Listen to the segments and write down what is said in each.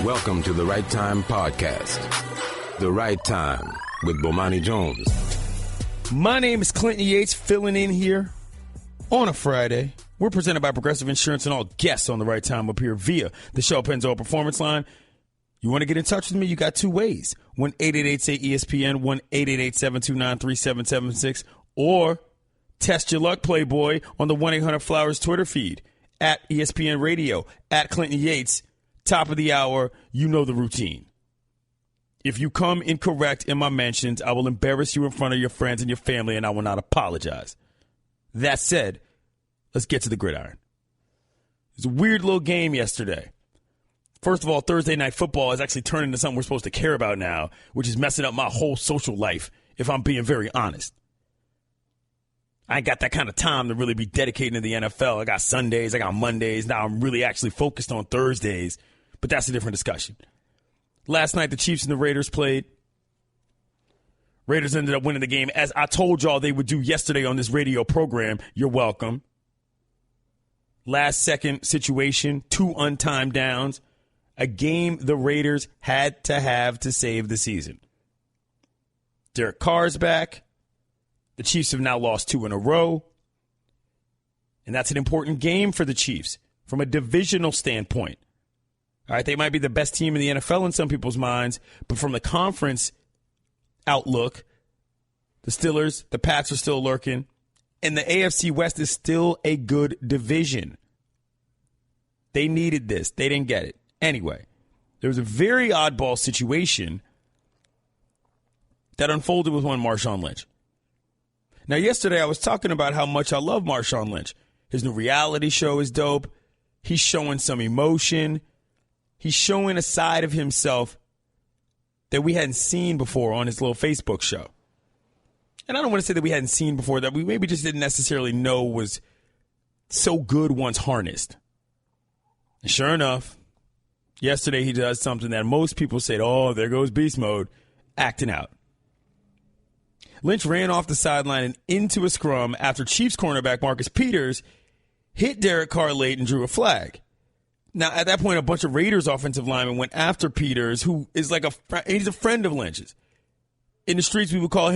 Welcome to the Right Time Podcast. The Right Time with Bomani Jones. My name is Clinton Yates, filling in here on a Friday. We're presented by Progressive Insurance, and all guests on the Right Time appear via the Shell Pennzoil Performance Line. You want to get in touch with me? You got two ways. 1-888-SAY-ESPN, 1-888-729-3776, or test your luck, Playboy, on the 1-800-Flowers Twitter feed, at ESPN Radio, at Clinton Yates. Top of the hour, you know the routine. If you come incorrect in my mentions, I will embarrass you in front of your friends and your family, and I will not apologize. That said, let's get to the gridiron. It was a weird little game yesterday. First of all, Thursday Night Football is actually turning into something we're supposed to care about now, which is messing up my whole social life, if I'm being very honest. I ain't got that kind of time to really be dedicating to the NFL. I got Sundays, I got Mondays. Now I'm really actually focused on Thursdays, but that's a different discussion. Last night, the Chiefs and the Raiders played. Raiders ended up winning the game, as I told y'all they would do yesterday on this radio program. You're welcome. Last second situation, 2 untimed downs. A game the Raiders had to have to save the season. Derek Carr's back. The Chiefs have now lost 2 in a row. And that's an important game for the Chiefs from a divisional standpoint. All right, they might be the best team in the NFL in some people's minds, but from the conference outlook, the Steelers, the Pats are still lurking, and the AFC West is still a good division. They needed this. They didn't get it. Anyway, there was a very oddball situation that unfolded with one Marshawn Lynch. Now, yesterday I was talking about how much I love Marshawn Lynch. His new reality show is dope. He's showing some emotion. He's showing a side of himself that we hadn't seen before on his little Facebook show. And I don't want to say that we hadn't seen before, that we maybe just didn't necessarily know was so good once harnessed. And sure enough, yesterday he does something that most people said, oh, there goes beast mode, acting out. Lynch ran off the sideline and into a scrum after Chiefs cornerback Marcus Peters hit Derek Carr late and drew a flag. Now, at that point, a bunch of Raiders offensive linemen went after Peters, who is like he's a friend of Lynch's. In the streets, he would call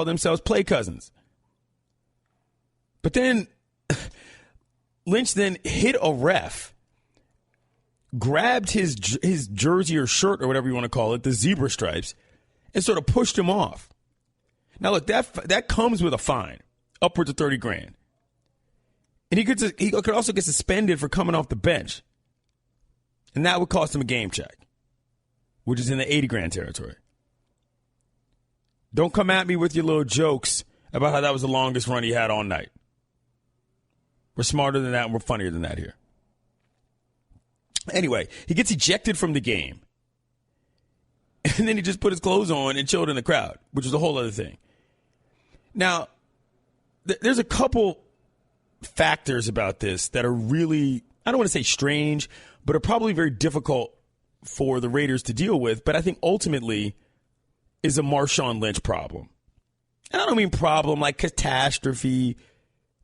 themselves play cousins. But then Lynch then hit a ref, grabbed his jersey or shirt or whatever you want to call it, the zebra stripes, and sort of pushed him off. Now, look, that comes with a fine, upwards of $30,000. And he could also get suspended for coming off the bench. And that would cost him a game check, which is in the $80,000 territory. Don't come at me with your little jokes about how that was the longest run he had all night. We're smarter than that, and we're funnier than that here. Anyway, he gets ejected from the game. And then he just put his clothes on and chilled in the crowd, which was a whole other thing. Now, there's a couple factors about this that are really, I don't want to say strange, but are probably very difficult for the Raiders to deal with, but I think ultimately is a Marshawn Lynch problem. And I don't mean problem like catastrophe.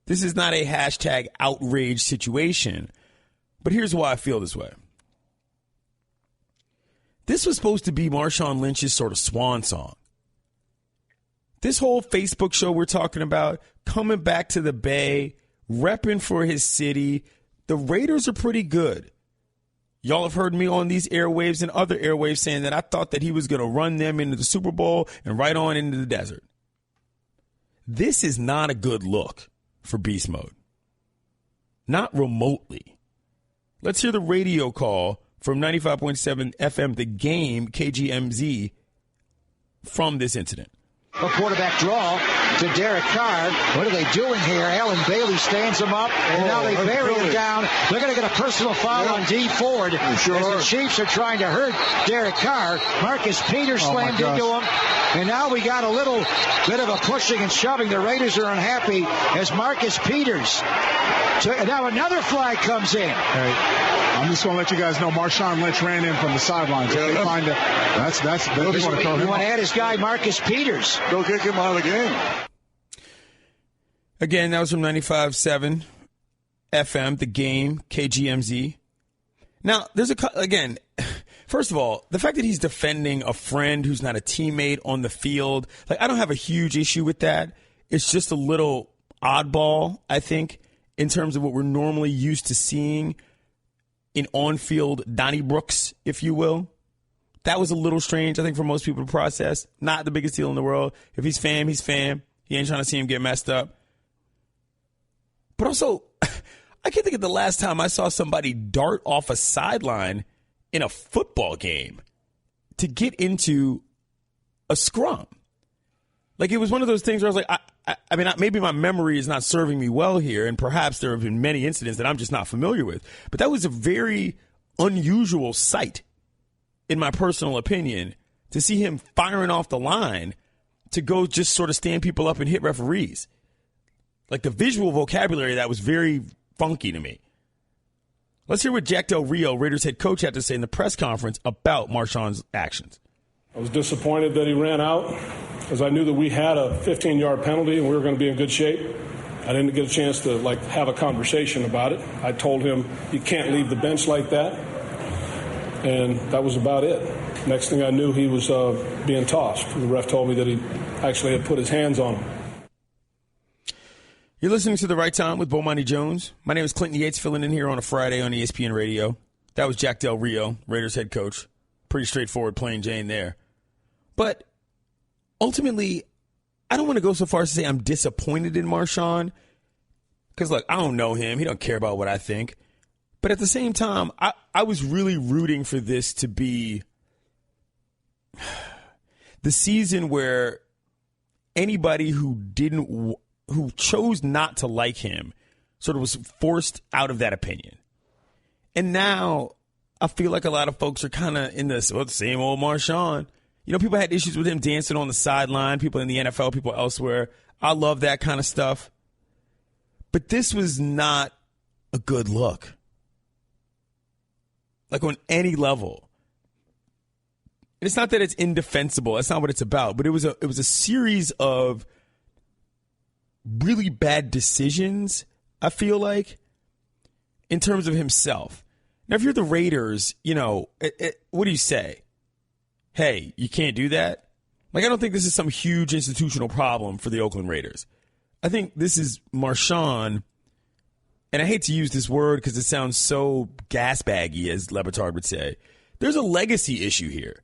This is not a hashtag outrage situation. But here's why I feel this way. This was supposed to be Marshawn Lynch's sort of swan song. This whole Facebook show we're talking about, coming back to the Bay, repping for his city, the Raiders are pretty good. Y'all have heard me on these airwaves and other airwaves saying that I thought that he was going to run them into the Super Bowl and right on into the desert. This is not a good look for beast mode. Not remotely. Let's hear the radio call from 95.7 FM, The Game, KGMZ, from this incident. A quarterback draw to Derek Carr. What are they doing here? Alan Bailey stands him up, and now they bury him down. They're going to get a personal foul on D. Ford as the Chiefs are trying to hurt Derek Carr. Marcus Peters slammed into him, and now we got a little bit of a pushing and shoving. The Raiders are unhappy as Marcus Peters. Now another flag comes in. Hey, I'm just going to let you guys know Marshawn Lynch ran in from the sidelines. If they find You want to add his guy Marcus Peters. Go kick him out of the game. Again, that was from 95.7 FM, The Game, KGMZ. Now, again, First of all, the fact that he's defending a friend who's not a teammate on the field, like, I don't have a huge issue with that. It's just a little oddball, I think, in terms of what we're normally used to seeing in on-field Donniebrooks, if you will. That was a little strange, I think, for most people to process. Not the biggest deal in the world. If he's fam, he's fam. He ain't trying to see him get messed up. But also, I can't think of the last time I saw somebody dart off a sideline in a football game to get into a scrum. Like, it was one of those things where I was like, I mean, maybe my memory is not serving me well here, and perhaps there have been many incidents that I'm just not familiar with. But that was a very unusual sight, in my personal opinion, to see him firing off the line to go just sort of stand people up and hit referees. Like, the visual vocabulary of that was very funky to me. Let's hear what Jack Del Rio, Raiders head coach, had to say in the press conference about Marshawn's actions. I was disappointed that he ran out, as I knew that we had a 15-yard penalty and we were going to be in good shape. I didn't get a chance to, have a conversation about it. I told him, you can't leave the bench like that. And that was about it. Next thing I knew, he was being tossed. The ref told me that he actually had put his hands on him. You're listening to The Right Time with Bomani Jones. My name is Clinton Yates, filling in here on a Friday on ESPN Radio. That was Jack Del Rio, Raiders head coach. Pretty straightforward, plain Jane there. But ultimately, I don't want to go so far as to say I'm disappointed in Marshawn. Because, look, I don't know him. He don't care about what I think. But at the same time, I was really rooting for this to be the season where anybody who chose not to like him sort of was forced out of that opinion. And now I feel like a lot of folks are kind of in this, the same old Marshawn. You know, people had issues with him dancing on the sideline, people in the NFL, people elsewhere. I love that kind of stuff. But this was not a good look. Like, on any level. It's not that it's indefensible. That's not what it's about. But it was a series of really bad decisions, I feel like, in terms of himself. Now, if you're the Raiders, what do you say? Hey, you can't do that? Like, I don't think this is some huge institutional problem for the Oakland Raiders. I think this is Marshawn, and I hate to use this word because it sounds so gas-baggy, as Le Batard would say. There's a legacy issue here,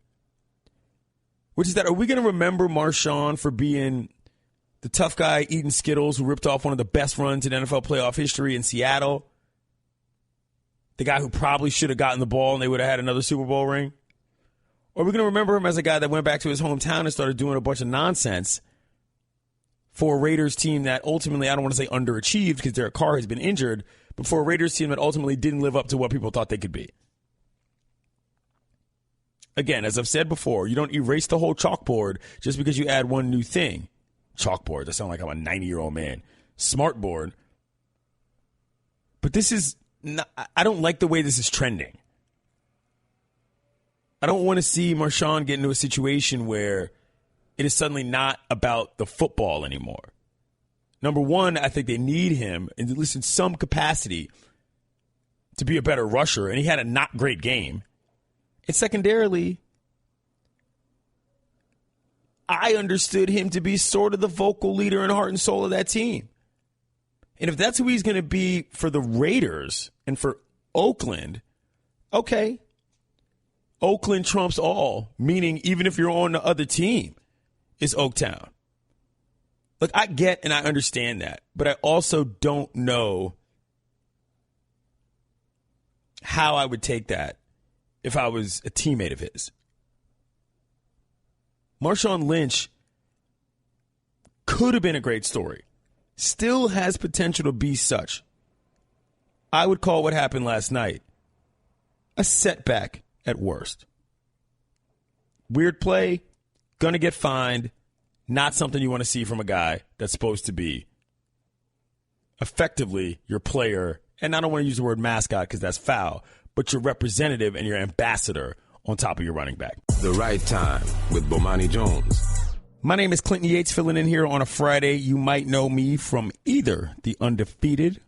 which is that, are we going to remember Marshawn for being the tough guy eating Skittles who ripped off one of the best runs in NFL playoff history in Seattle? The guy who probably should have gotten the ball and they would have had another Super Bowl ring? Or are we going to remember him as a guy that went back to his hometown and started doing a bunch of nonsense for a Raiders team that ultimately, I don't want to say underachieved because Derek Carr has been injured, but for a Raiders team that ultimately didn't live up to what people thought they could be? Again, as I've said before, you don't erase the whole chalkboard just because you add one new thing. Chalkboard, that sounds like I'm a 90-year-old man. Smartboard. But this is not, I don't like the way this is trending. I don't want to see Marshawn get into a situation where it is suddenly not about the football anymore. Number one, I think they need him, at least in some capacity, to be a better rusher, and he had a not great game. And secondarily, I understood him to be sort of the vocal leader and heart and soul of that team. And if that's who he's going to be for the Raiders and for Oakland, okay. Oakland trumps all, meaning even if you're on the other team, it's Oaktown. Look, I get and I understand that, but I also don't know how I would take that if I was a teammate of his. Marshawn Lynch could have been a great story. Still has potential to be such. I would call what happened last night a setback at worst. Weird play, gonna get fined, not something you want to see from a guy that's supposed to be effectively your player, and I don't want to use the word mascot because that's foul, but your representative and your ambassador on top of your running back. The Right Time with Bomani Jones. My name is Clinton Yates, filling in here on a Friday. You might know me from either The Undefeated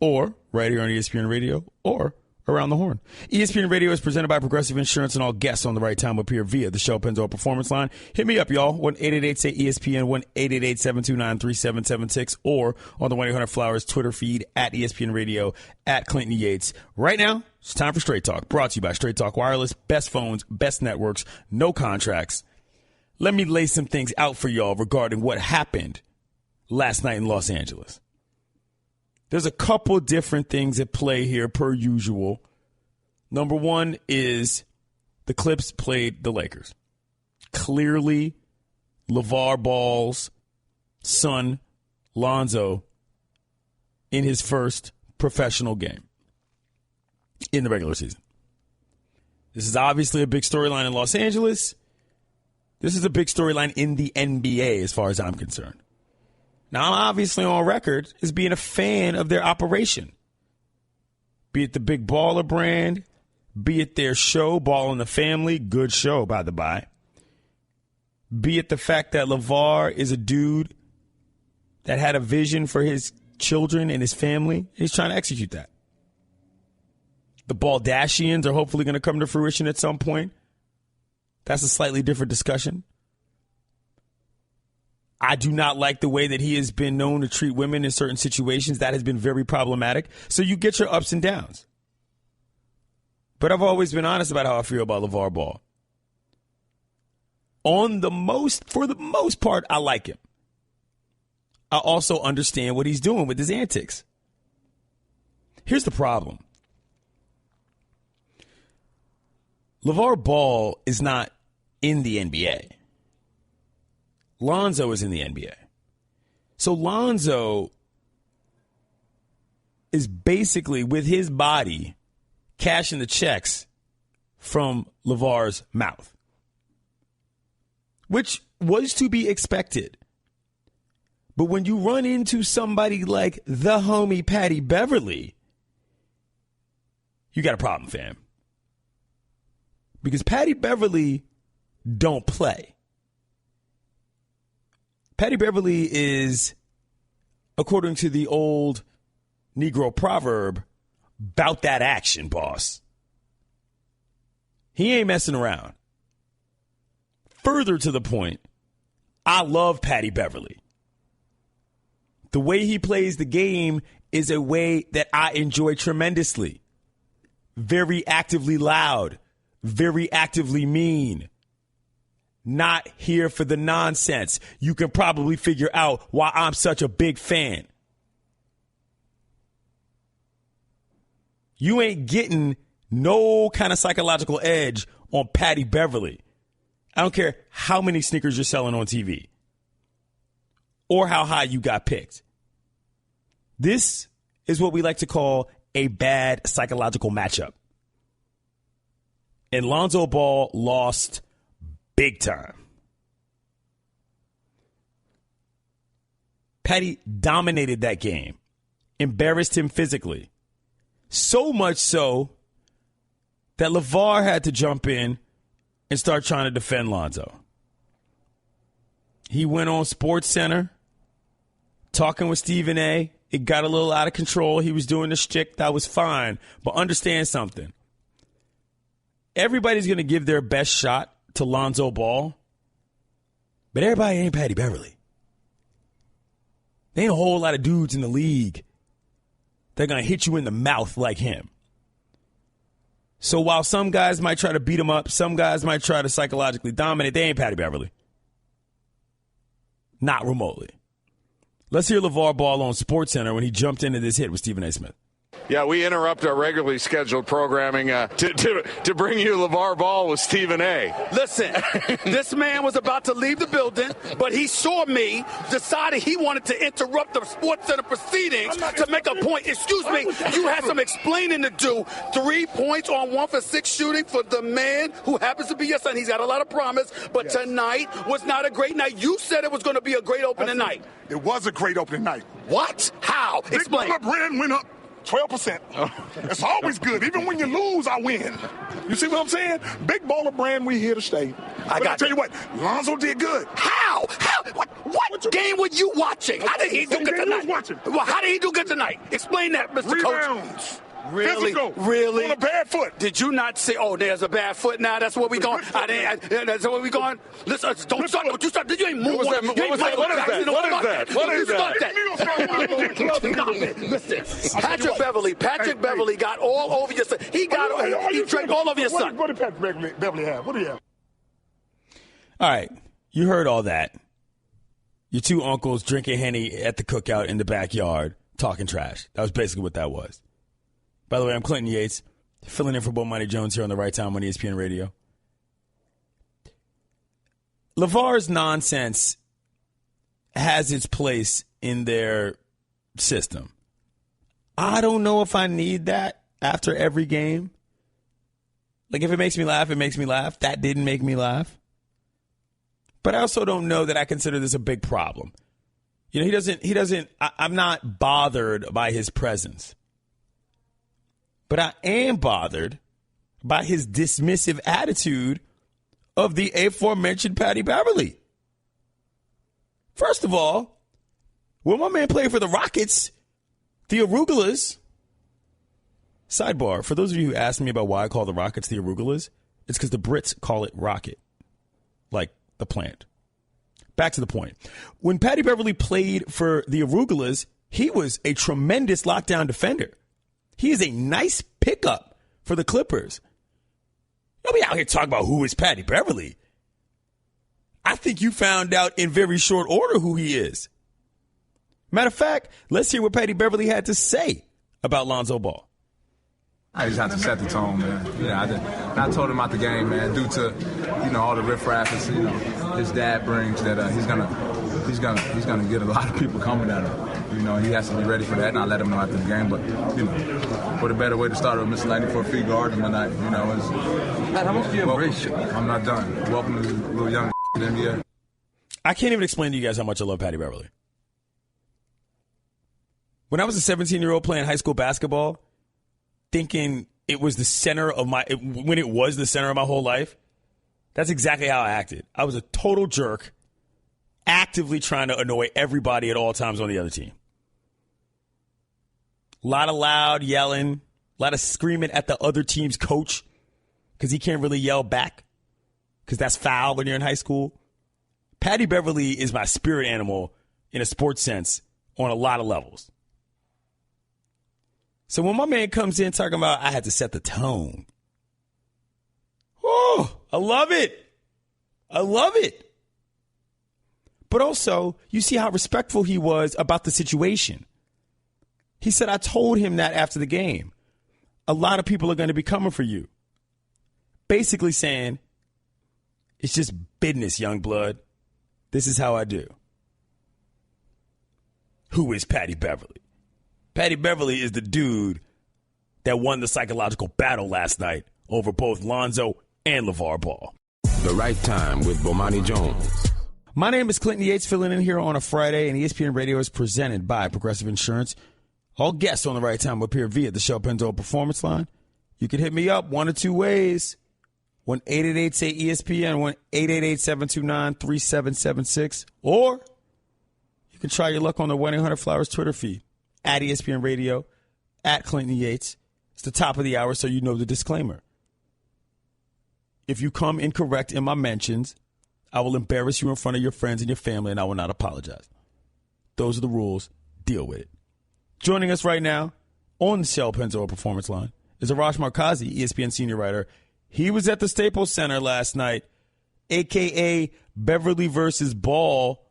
or right here on ESPN Radio or around the horn. ESPN Radio is presented by Progressive Insurance, and all guests on the right time appear via the Shell Pennzoil Performance Line. Hit me up, y'all. 1-888-SAY-ESPN, 1-888-729-3776, or on the 1-800-Flowers Twitter feed at ESPN Radio, at Clinton Yates. Right now, it's time for Straight Talk, brought to you by Straight Talk Wireless. Best phones, best networks, no contracts. Let me lay some things out for y'all regarding what happened last night in Los Angeles. There's a couple different things at play here, per usual. Number one is the Clips played the Lakers. Clearly, LeVar Ball's son, Lonzo, in his first professional game in the regular season. This is obviously a big storyline in Los Angeles. This is a big storyline in the NBA as far as I'm concerned. Now, I'm obviously on record as being a fan of their operation. Be it the Big Baller brand, be it their show, Ball in the Family, good show, by the by. Be it the fact that LeVar is a dude that had a vision for his children and his family, and he's trying to execute that. The Baldashians are hopefully going to come to fruition at some point. That's a slightly different discussion. I do not like the way that he has been known to treat women in certain situations. That has been very problematic. So you get your ups and downs. But I've always been honest about how I feel about LeVar Ball. For the most part, I like him. I also understand what he's doing with his antics. Here's the problem. LeVar Ball is not in the NBA. Lonzo is in the NBA. So Lonzo is basically, with his body, cashing the checks from LeVar's mouth, which was to be expected. But when you run into somebody like the homie Patty Beverly, you got a problem, fam. Because Patty Beverly don't play. Patty Beverly is, according to the old Negro proverb, bout that action, boss. He ain't messing around. Further to the point, I love Patty Beverly. The way he plays the game is a way that I enjoy tremendously. Very actively loud, very actively mean. Not here for the nonsense. You can probably figure out why I'm such a big fan. You ain't getting no kind of psychological edge on Patty Beverly. I don't care how many sneakers you're selling on TV or how high you got picked. This is what we like to call a bad psychological matchup. And Lonzo Ball lost big time. Patty dominated that game, embarrassed him physically. So much so that LeVar had to jump in and start trying to defend Lonzo. He went on SportsCenter, talking with Stephen A. It got a little out of control. He was doing the shtick. That was fine. But understand something. Everybody's going to give their best shot to Lonzo Ball, but everybody ain't Patty Beverly. There ain't a whole lot of dudes in the league that are going to hit you in the mouth like him. So while some guys might try to beat him up, some guys might try to psychologically dominate, they ain't Patty Beverly. Not remotely. Let's hear LeVar Ball on SportsCenter when he jumped into this hit with Stephen A. Smith. Yeah, we interrupt our regularly scheduled programming to bring you LeVar Ball with Stephen A. Listen, this man was about to leave the building, but he saw me, decided he wanted to interrupt the SportsCenter proceedings to make a point. Excuse me, you had some explaining to do. 3 points on 1 for 6 shooting for the man who happens to be your son. He's got a lot of promise, but tonight was not a great night. You said it was going to be a great opening night. It was a great opening night. What? How? Explain. Big Baller brand went up 12%. It's always good. Even when you lose, I win. You see what I'm saying? Big Baller brand, we here to stay. I tell you what, Lonzo did good. How? What game were you watching? How did he do good tonight? Watching. Well, how did he do good tonight? Explain that, Mr. Rebounds. Coach. Really? Physical. Really? On a bad foot. Did you not see? Oh, there's a bad foot now. That's where we going. That's where we going. Listen, don't start. Don't you start. You ain't move. What is that? Listen, Patrick Beverly got all over your son. He drank all over your son. What did Patrick Beverly have? What do you have? All right. You heard all that. Your two uncles drinking Henny at the cookout in the backyard, talking trash. That was basically what that was. By the way, I'm Clinton Yates, filling in for Bomani Jones here on the Right Time on ESPN Radio. LeVar's nonsense has its place in their system. I don't know if I need that after every game. Like, if it makes me laugh, it makes me laugh. That didn't make me laugh. But I also don't know that I consider this a big problem. You know, I'm not bothered by his presence. But I am bothered by his dismissive attitude of the aforementioned Patty Beverly. First of all, when my man played for the Rockets, the Arugulas, sidebar, for those of you who asked me about why I call the Rockets the Arugulas, it's because the Brits call it rocket, like the plant. Back to the point. When Patty Beverly played for the Arugulas, he was a tremendous lockdown defender. He is a nice pickup for the Clippers. Don't be out here talking about who is Patty Beverly. I think you found out in very short order who he is. Matter of fact, let's hear what Patty Beverly had to say about Lonzo Ball. I just had to set the tone, man. I told him out the game, man, due to, all the riffraff his dad brings, that he's gonna get a lot of people coming at him. He has to be ready for that, and I let him know after the game. But what a better way to start with Mr. Lightning for a free guard tonight. How much do you embrace? I'm not done. Welcome to the little young NBA. I can't even explain to you guys how much I love Patty Beverly. When I was a 17-year-old playing high school basketball, thinking it was the center of my whole life, that's exactly how I acted. I was a total jerk, actively trying to annoy everybody at all times on the other team. A lot of loud yelling, a lot of screaming at the other team's coach because he can't really yell back because that's foul when you're in high school. Patty Beverly is my spirit animal in a sports sense on a lot of levels. So when my man comes in talking about I had to set the tone, oh, I love it. I love it. But also, you see how respectful he was about the situation. He said, I told him that after the game. A lot of people are going to be coming for you. Basically saying, it's just business, young blood. This is how I do. Who is Patty Beverly? Patty Beverly is the dude that won the psychological battle last night over both Lonzo and LeVar Ball. The Right Time with Bomani Jones. My name is Clinton Yates, filling in here on a Friday, and ESPN Radio is presented by Progressive Insurance. All guests on The Right Time will appear via the Shell Penzo Performance Line. You can hit me up one of two ways. 1-888-SAY-ESPN, 1-888-729-3776. Or you can try your luck on the 1-800-Flowers Twitter feed. At ESPN Radio, at Clinton Yates. It's the top of the hour, so you know the disclaimer. If you come incorrect in my mentions, I will embarrass you in front of your friends and your family, and I will not apologize. Those are the rules. Deal with it. Joining us right now on the Shell Penzo Performance Line is Arash Markazi, ESPN senior writer. He was at the Staples Center last night, a.k.a. Beverly versus Ball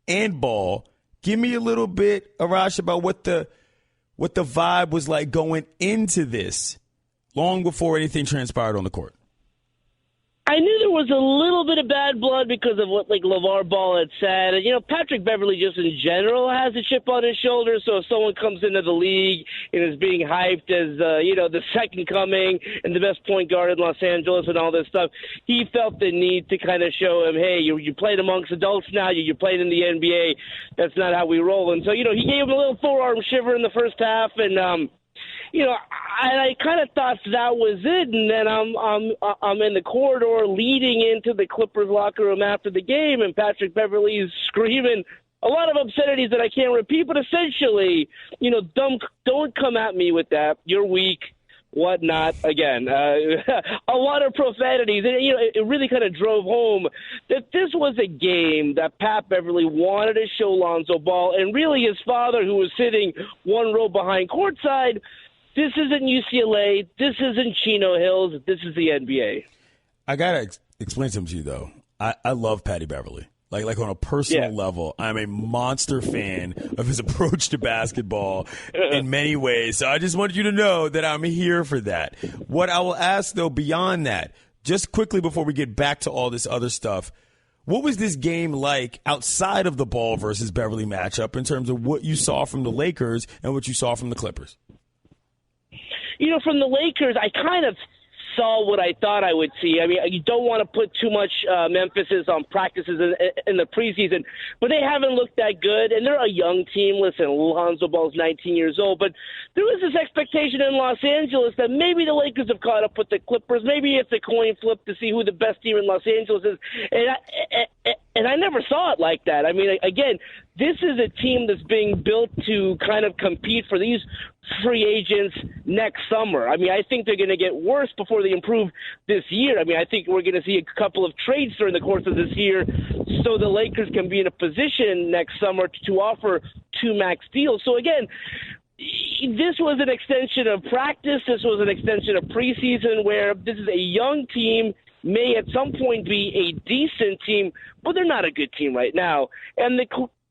and Ball. Give me a little bit, Arash, about what the vibe was like going into this, long before anything transpired on the court. I knew there was a little bit of bad blood because of what LeVar Ball had said. And, Patrick Beverly just in general has a chip on his shoulder. So if someone comes into the league and is being hyped as, the second coming and the best point guard in Los Angeles and all this stuff, he felt the need to kind of show him, hey, you played amongst adults now. You played in the NBA. That's not how we roll. And so, he gave him a little forearm shiver in the first half. And, I kind of thought that was it, and then I'm in the corridor leading into the Clippers locker room after the game, and Patrick Beverly is screaming, a lot of obscenities that I can't repeat, but essentially, don't come at me with that. You're weak, whatnot. Again, a lot of profanities. And, it really kind of drove home that this was a game that Pat Beverly wanted to show Lonzo Ball, and really his father, who was sitting one row behind courtside. This isn't UCLA. This isn't Chino Hills. This is the NBA. I got to explain something to you, though. I love Patty Beverly. Like on a personal level, I'm a monster fan of his approach to basketball in many ways. So I just wanted you to know that I'm here for that. What I will ask, though, beyond that, just quickly before we get back to all this other stuff, what was this game like outside of the Ball versus Beverly matchup in terms of what you saw from the Lakers and what you saw from the Clippers? From the Lakers, I kind of saw what I thought I would see. I mean, you don't want to put too much emphasis on practices in the preseason, but they haven't looked that good, and they're a young team. Listen, Lonzo Ball's 19 years old, but there was this expectation in Los Angeles that maybe the Lakers have caught up with the Clippers. Maybe it's a coin flip to see who the best team in Los Angeles is, and I never saw it like that. I mean, again, this is a team that's being built to kind of compete for these free agents next summer. I mean, I think they're going to get worse before they improve this year. I mean, I think we're going to see a couple of trades during the course of this year so the Lakers can be in a position next summer to offer two max deals. So, again, this was an extension of practice. This was an extension of preseason where this is a young team, may at some point be a decent team, but they're not a good team right now. And the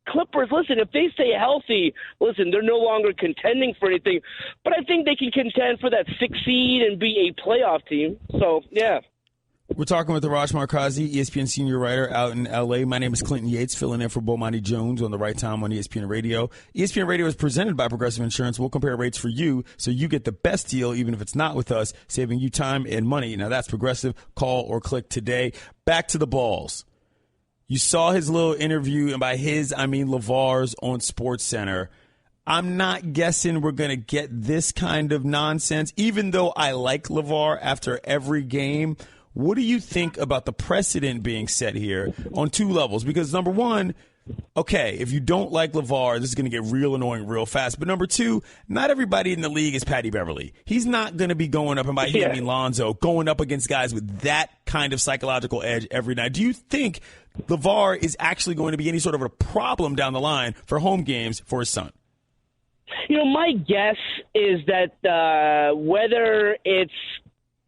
Clippers, listen, if they stay healthy, listen, they're no longer contending for anything, but I think they can contend for that 6th seed and be a playoff team. So, yeah. We're talking with Arash Markazi, ESPN senior writer out in L.A. My name is Clinton Yates, filling in for Bomani Jones on the right time on ESPN Radio. ESPN Radio is presented by Progressive Insurance. We'll compare rates for you so you get the best deal, even if it's not with us, saving you time and money. Now, that's Progressive. Call or click today. Back to the Balls. You saw his little interview, and by his, I mean LeVar's on SportsCenter. I'm not guessing we're going to get this kind of nonsense, even though I like LeVar after every game. What do you think about the precedent being set here on two levels? Because, number one, okay, if you don't like LeVar, this is going to get real annoying real fast. But number two, not everybody in the league is Patty Beverly. He's not going to be going up, and by he, I mean Lonzo, going up against guys with that kind of psychological edge every night. Do you think LeVar is actually going to be any sort of a problem down the line for home games for his son? My guess is that whether it's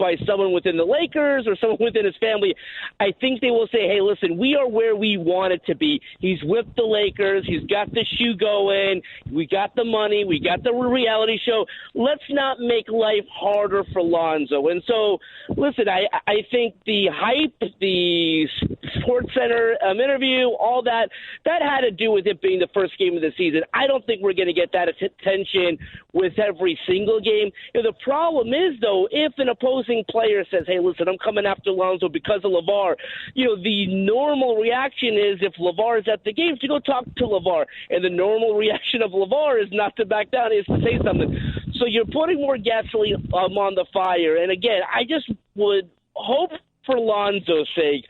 by someone within the Lakers or someone within his family, I think they will say, hey, listen, we are where we want it to be. He's with the Lakers. He's got the shoe going. We got the money. We got the reality show. Let's not make life harder for Lonzo. And so, listen, I think the hype, the SportsCenter interview, all that had to do with it being the first game of the season. I don't think we're going to get that attention with every single game. The problem is, though, if an opposing player says, hey, listen, I'm coming after Lonzo because of LeVar, the normal reaction is, if LeVar is at the game, to go talk to LeVar. And the normal reaction of LeVar is not to back down, is to say something. So you're putting more gasoline on the fire. And again, I just would hope for Lonzo's sake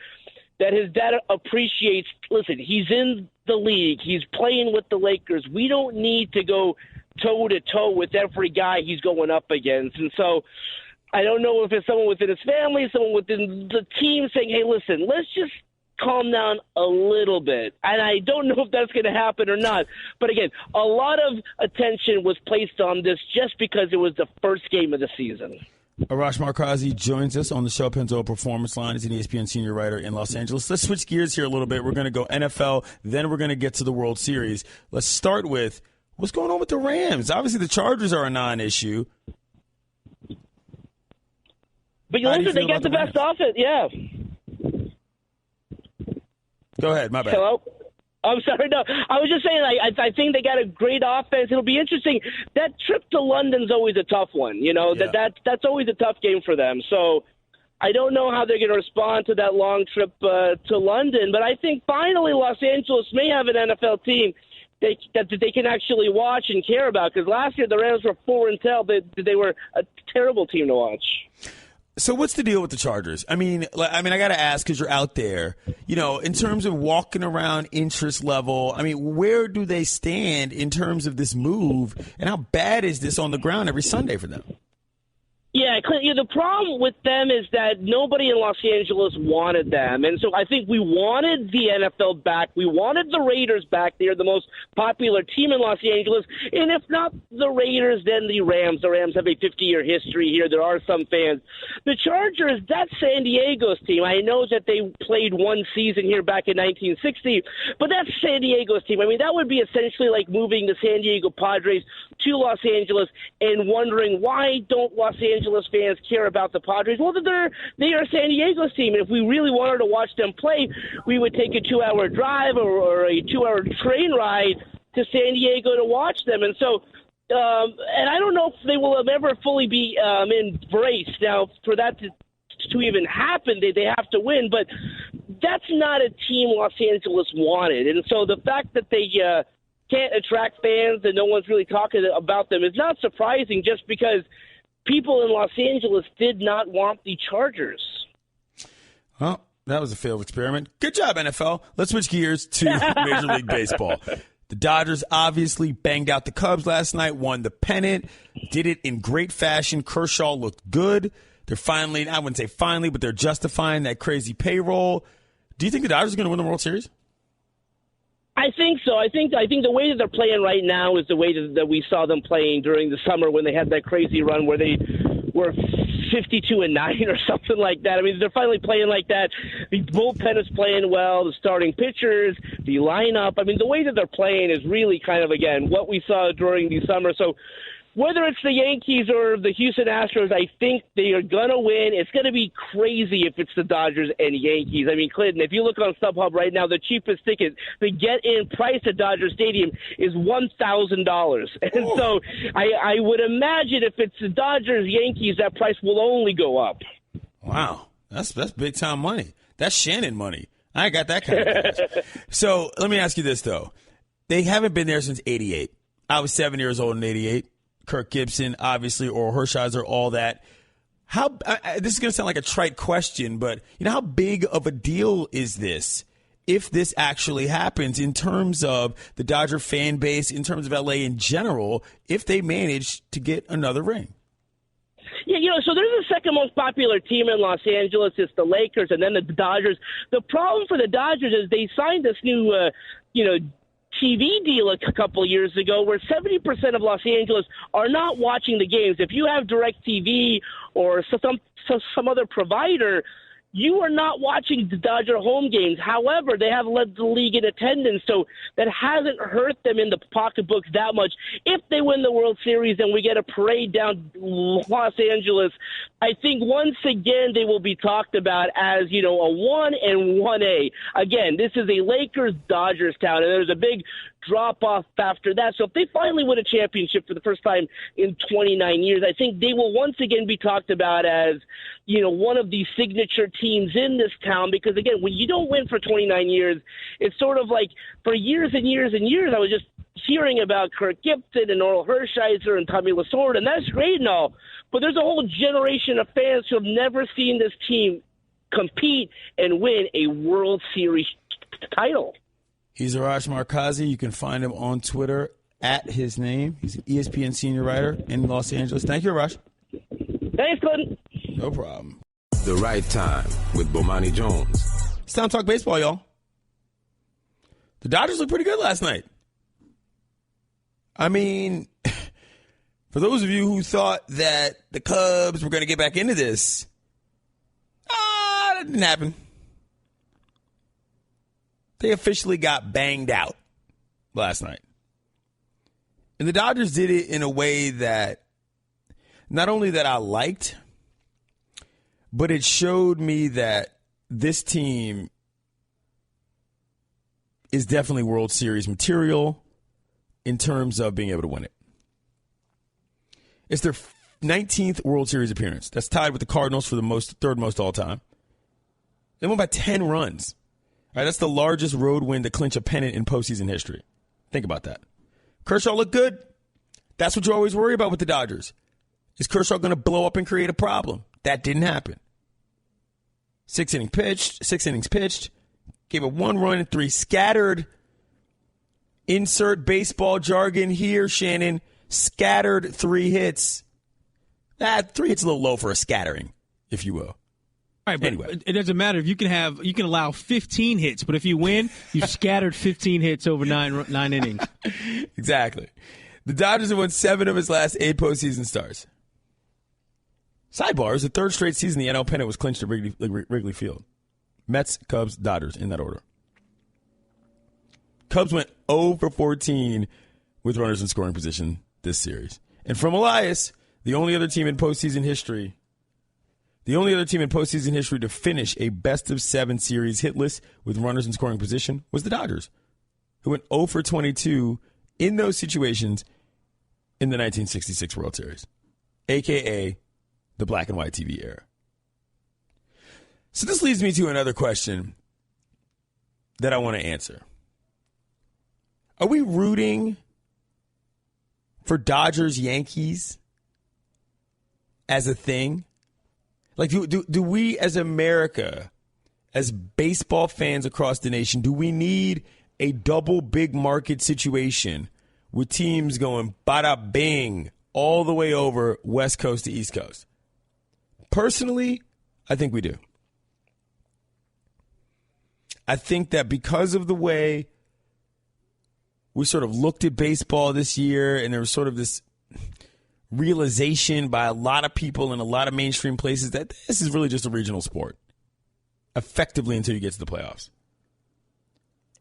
that his dad appreciates, listen, he's in the league. He's playing with the Lakers. We don't need to go toe-to-toe with every guy he's going up against. And so I don't know if it's someone within his family, someone within the team saying, hey, listen, let's just calm down a little bit. And I don't know if that's going to happen or not. But again, a lot of attention was placed on this just because it was the first game of the season. Arash Markazi joins us on the show Penzo Performance Line. He's an ESPN senior writer in Los Angeles. Let's switch gears here a little bit. We're going to go NFL, then we're going to get to the World Series. Let's start with what's going on with the Rams. Obviously, the Chargers are a non-issue. But listen, they got the best offense. Yeah. Go ahead. My bad. Hello? I'm sorry. No, I was just saying, I think they got a great offense. It'll be interesting. That trip to London's always a tough one. That's always a tough game for them. So I don't know how they're going to respond to that long trip to London. But I think finally Los Angeles may have an NFL team that they can actually watch and care about. Because last year the Rams were 4-10. They were a terrible team to watch. So what's the deal with the Chargers? I mean, I got to ask because you're out there. In terms of walking around interest level, I mean, where do they stand in terms of this move, and how bad is this on the ground every Sunday for them? Yeah, the problem with them is that nobody in Los Angeles wanted them. And so I think we wanted the NFL back. We wanted the Raiders back. They're the most popular team in Los Angeles. And if not the Raiders, then the Rams. The Rams have a 50-year history here. There are some fans. The Chargers, that's San Diego's team. I know that they played one season here back in 1960, but that's San Diego's team. I mean, that would be essentially like moving the San Diego Padres to Los Angeles and wondering why don't Los Angeles fans care about the Padres. Well, they are San Diego's team, and if we really wanted to watch them play, we would take a 2-hour drive or a 2-hour train ride to San Diego to watch them. And so, and I don't know if they will ever fully be embraced. Now, for that to even happen, they have to win, but that's not a team Los Angeles wanted. And so the fact that they can't attract fans and no one's really talking about them is not surprising, just because people in Los Angeles did not want the Chargers. Well, that was a failed experiment. Good job, NFL. Let's switch gears to Major League Baseball. The Dodgers obviously banged out the Cubs last night, won the pennant, did it in great fashion. Kershaw looked good. They're finally, I wouldn't say finally, but they're justifying that crazy payroll. Do you think the Dodgers are going to win the World Series? I think so. I think the way that they're playing right now is the way that we saw them playing during the summer when they had that crazy run where they were 52-9 or something like that. I mean, they're finally playing like that. The bullpen is playing well. The starting pitchers, the lineup. I mean, the way that they're playing is really kind of, again, what we saw during the summer. So whether it's the Yankees or the Houston Astros, I think they are going to win. It's going to be crazy if it's the Dodgers and Yankees. I mean, Clinton, if you look on StubHub right now, the cheapest ticket, the get-in price at Dodger Stadium is $1,000. And so I would imagine if it's the Dodgers, Yankees, that price will only go up. Wow. That's big-time money. That's Shannon money. I ain't got that kind of cash. So let me ask you this, though. They haven't been there since 88. I was 7 years old in 88. Kirk Gibson, obviously, or Hershiser, all that. This is going to sound like a trite question, but how big of a deal is this if this actually happens in terms of the Dodger fan base, in terms of L.A. in general, if they manage to get another ring? Yeah, so there's the second most popular team in Los Angeles. It's the Lakers and then the Dodgers. The problem for the Dodgers is they signed this new, TV deal a couple years ago where 70% of Los Angeles are not watching the games. If you have DirecTV or some other provider, you are not watching the Dodger home games. However, they have led the league in attendance, so that hasn't hurt them in the pocketbooks that much. If they win the World Series and we get a parade down Los Angeles, I think once again they will be talked about as, a 1 and 1A. Again, this is a Lakers-Dodgers town, and there's a big drop-off after that. So if they finally win a championship for the first time in 29 years, I think they will once again be talked about as, one of the signature teams in this town. Because, again, when you don't win for 29 years, it's sort of like for years and years and years, I was just hearing about Kirk Gibson and Oral Hershiser and Tommy Lasorda, and that's great and all. But there's a whole generation of fans who have never seen this team compete and win a World Series title. He's Arash Markazi. You can find him on Twitter at his name. He's an ESPN senior writer in Los Angeles. Thank you, Arash. Thanks, Clinton. No problem. The Right Time with Bomani Jones. It's time to talk baseball, y'all. The Dodgers looked pretty good last night. I mean, for those of you who thought that the Cubs were going to get back into this, that didn't happen. They officially got banged out last night. And the Dodgers did it in a way that not only that I liked, but it showed me that this team is definitely World Series material in terms of being able to win it. It's their 19th World Series appearance. That's tied with the Cardinals for the third most all time. They won by 10 runs. All right, that's the largest road win to clinch a pennant in postseason history. Think about that. Kershaw looked good. That's what you always worry about with the Dodgers. Is Kershaw going to blow up and create a problem? That didn't happen. 6 innings pitched, gave up 1 run and 3 scattered. Insert baseball jargon here, Shannon. Scattered 3 hits. 3 hits a little low for a scattering, if you will. All right, but anyway, it doesn't matter if you can allow 15 hits, but if you win, you've scattered 15 hits over 9 innings. Exactly. The Dodgers have won 7 of its last 8 postseason starts. Sidebar, is the 3rd straight season the NL pennant was clinched at Wrigley Field. Mets, Cubs, Dodgers, in that order. Cubs went 0 for 14 with runners in scoring position this series. And from Elias, the only other team in postseason history to finish a best-of-7 series hitless with runners in scoring position was the Dodgers, who went 0 for 22 in those situations in the 1966 World Series, a.k.a. the black and white TV era. So this leads me to another question that I want to answer. Are we rooting for Dodgers-Yankees as a thing? Like, do we as America, as baseball fans across the nation, do we need a double big market situation with teams going bada bing all the way over West Coast to East Coast? Personally, I think we do. I think that because of the way we sort of looked at baseball this year, and there was sort of this realization by a lot of people in a lot of mainstream places that this is really just a regional sport, effectively until you get to the playoffs.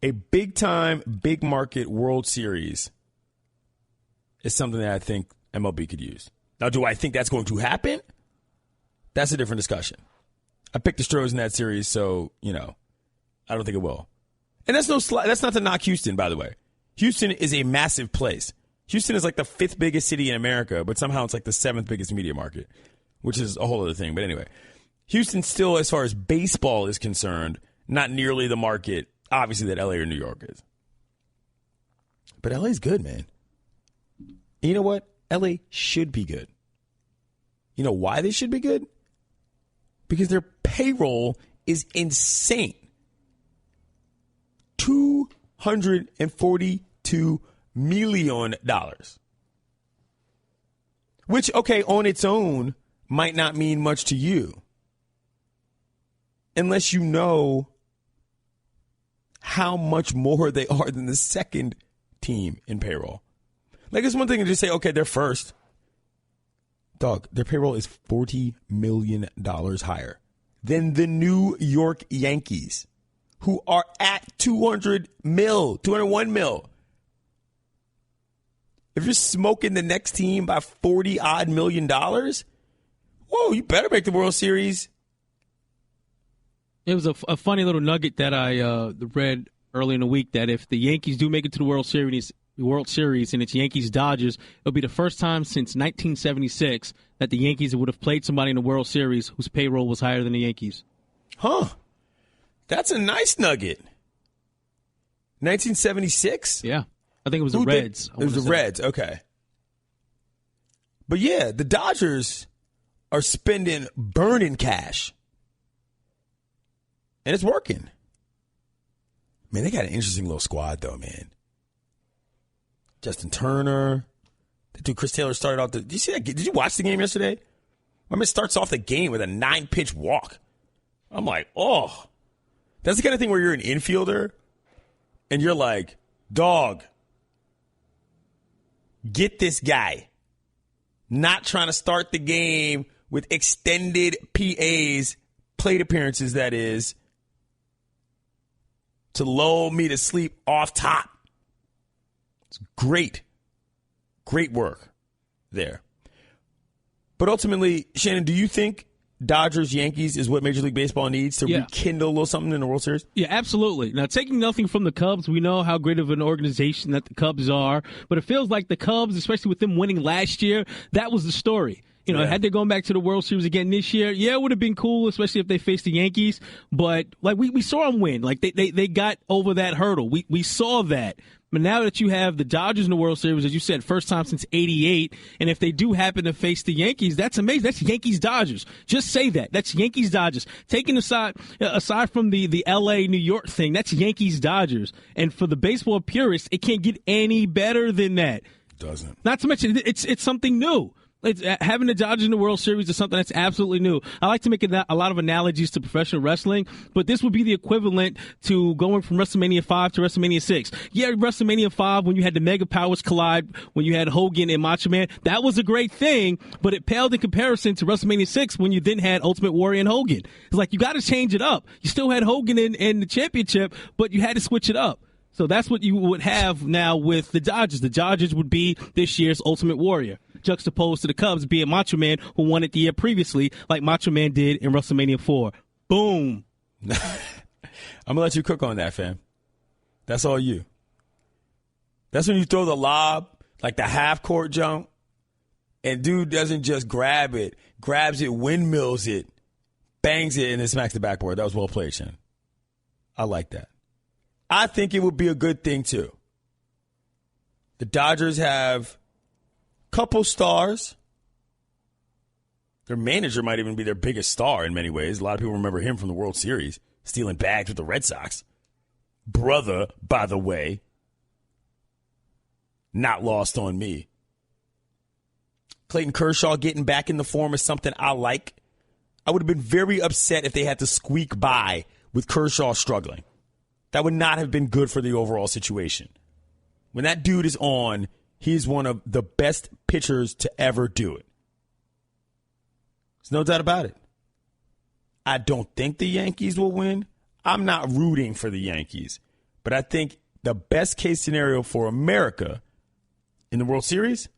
A big-time, big-market World Series is something that I think MLB could use. Now, do I think that's going to happen? That's a different discussion. I picked the Stros in that series, so, I don't think it will. And that's not to knock Houston, by the way. Houston is a massive place. Houston is like the 5th biggest city in America, but somehow it's like the 7th biggest media market, which is a whole other thing. But anyway, Houston still, as far as baseball is concerned, not nearly the market, obviously, that LA or New York is. But LA's good, man. And you know what? LA should be good. You know why they should be good? Because their payroll is insane. $242 million. Which, okay, on its own might not mean much to you. Unless you know how much more they are than the second team in payroll. Like, it's one thing to just say, okay, they're first. Dog, their payroll is $40 million higher than the New York Yankees, who are at $201 million. If you're smoking the next team by $40-odd million, whoa, you better make the World Series. It was a funny little nugget that I read early in the week that if the Yankees do make it to the World Series and it's Yankees-Dodgers, it'll be the first time since 1976 that the Yankees would have played somebody in the World Series whose payroll was higher than the Yankees. Huh. That's a nice nugget. 1976? Yeah. I think it was the Reds. It was the Reds, okay. But yeah, the Dodgers are burning cash. And it's working. Man, they got an interesting little squad, though, man. Justin Turner. That dude Chris Taylor started off did you see that? Did you watch the game yesterday? I mean, it starts off the game with a 9-pitch walk. I'm like, oh. That's the kind of thing where you're an infielder and you're like, dog, get this guy. Not trying to start the game with extended PAs, plate appearances, that is, to lull me to sleep off top. It's great. Great work there. But ultimately, Shannon, do you think Dodgers-Yankees is what Major League Baseball needs to rekindle a little something in the World Series? Yeah, absolutely. Now, taking nothing from the Cubs, we know how great of an organization that the Cubs are, but it feels like the Cubs, especially with them winning last year, that was the story. You know, had they gone back to the World Series again this year, it would have been cool, especially if they faced the Yankees. But like we saw them win. Like they got over that hurdle. We saw that. But now that you have the Dodgers in the World Series, as you said, first time since '88, and if they do happen to face the Yankees, that's amazing. That's Yankees-Dodgers. Just say that. That's Yankees-Dodgers. Taking aside from the L.A.-New York thing, that's Yankees-Dodgers. And for the baseball purists, it can't get any better than that. Doesn't. Not to mention, it's something new. Having the Dodgers in the World Series is something that's absolutely new. I like to make a lot of analogies to professional wrestling, but this would be the equivalent to going from WrestleMania 5 to WrestleMania 6. Yeah, WrestleMania 5, when you had the Mega Powers collide, when you had Hogan and Macho Man, that was a great thing, but it paled in comparison to WrestleMania 6 when you then had Ultimate Warrior and Hogan. It's like, you got to change it up. You still had Hogan in the championship, but you had to switch it up. So that's what you would have now with the Dodgers. The Dodgers would be this year's Ultimate Warrior, juxtaposed to the Cubs being Macho Man, who won it the year previously, like Macho Man did in WrestleMania 4. Boom. I'm going to let you cook on that, fam. That's all you. That's when you throw the lob, like the half-court jump, and dude doesn't just grab it, grabs it, windmills it, bangs it, and then smacks the backboard. That was well played, Shannon. I like that. I think it would be a good thing, too. The Dodgers have a couple stars. Their manager might even be their biggest star in many ways. A lot of people remember him from the World Series, stealing bags with the Red Sox. Brother, by the way, not lost on me. Clayton Kershaw getting back in the form is something I like. I would have been very upset if they had to squeak by with Kershaw struggling. That would not have been good for the overall situation. When that dude is on, he's one of the best pitchers to ever do it. There's no doubt about it. I don't think the Yankees will win. I'm not rooting for the Yankees. But I think the best case scenario for America in the World Series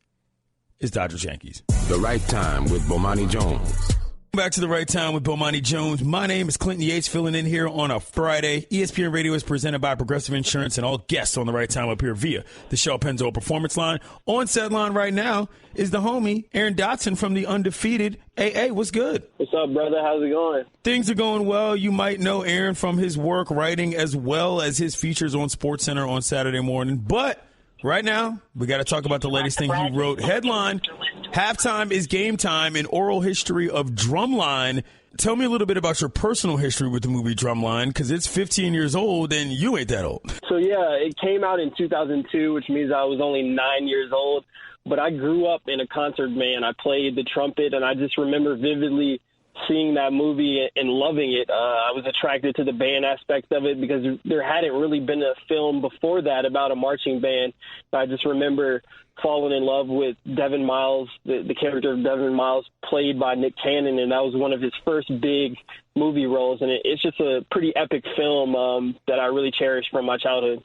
is Dodgers-Yankees. The Right Time with Bomani Jones. Back to The Right Time with Bomani Jones. My name is Clinton Yates, filling in here on a Friday. ESPN Radio is presented by Progressive Insurance, and all guests on The Right Time up here via the Shell Pennzoil Performance Line. On set line right now is the homie, Aaron Dotson from the Undefeated. Hey, what's good? What's up, brother? How's it going? Things are going well. You might know Aaron from his work writing as well as his features on SportsCenter on Saturday morning. But right now, we got to talk about the latest thing he wrote. Headline: Halftime is game time, an oral history of Drumline. Tell me a little bit about your personal history with the movie Drumline, because it's 15 years old and you ain't that old. So, yeah, it came out in 2002, which means I was only 9 years old. But I grew up in a concert band. I played the trumpet, and I just remember vividly seeing that movie and loving it. I was attracted to the band aspect of it because there hadn't really been a film before that about a marching band. I just remember falling in love with Devin Miles, the character of Devin Miles, played by Nick Cannon, and that was one of his first big movie roles. And it's just a pretty epic film that I really cherish from my childhood.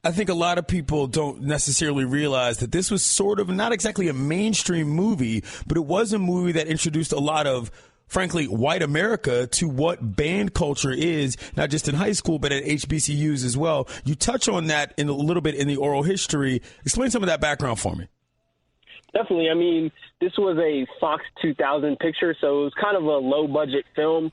I think a lot of people don't necessarily realize that this was sort of not exactly a mainstream movie, but it was a movie that introduced a lot of, frankly, white America to what band culture is, not just in high school, but at HBCUs as well. You touch on that in a little bit in the oral history. Explain some of that background for me. Definitely. I mean, this was a Fox 2000 picture, so it was kind of a low-budget film.